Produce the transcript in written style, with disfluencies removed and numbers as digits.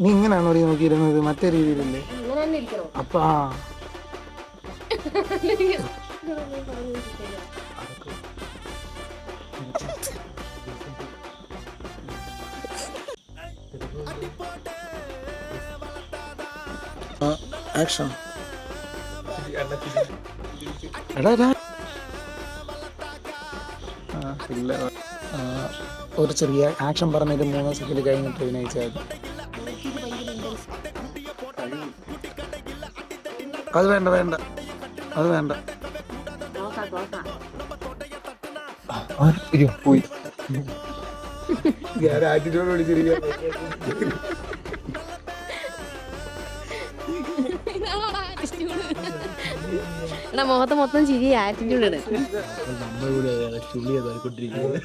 നീ ഇങ്ങനെയാണോ നോക്കിയിരുന്നത്? മറ്റേ രീതിയിലല്ലേ? അപ്പൊ ആക്ഷൻ. എടാ ഇല്ല, ഒരു ചെറിയ ആക്ഷൻ പറഞ്ഞിട്ട് 3 സെക്കൻഡ് കഴിഞ്ഞിട്ട് അഭിനയിച്ചാൽ അത് വേണ്ട വേണ്ട അത് വേണ്ട. പോയി ഞാൻ ആറ്റിറ്റ്യൂഡ് പിടിച്ചിരിക്കാൻ. മുഖത്ത് മൊത്തം ചിരി ആറ്റിറ്റ്യൂഡ്. നമ്മളിവിടെ ചുള്ളിയെ തലക്കൊണ്ടിരിക്കുന്നത്.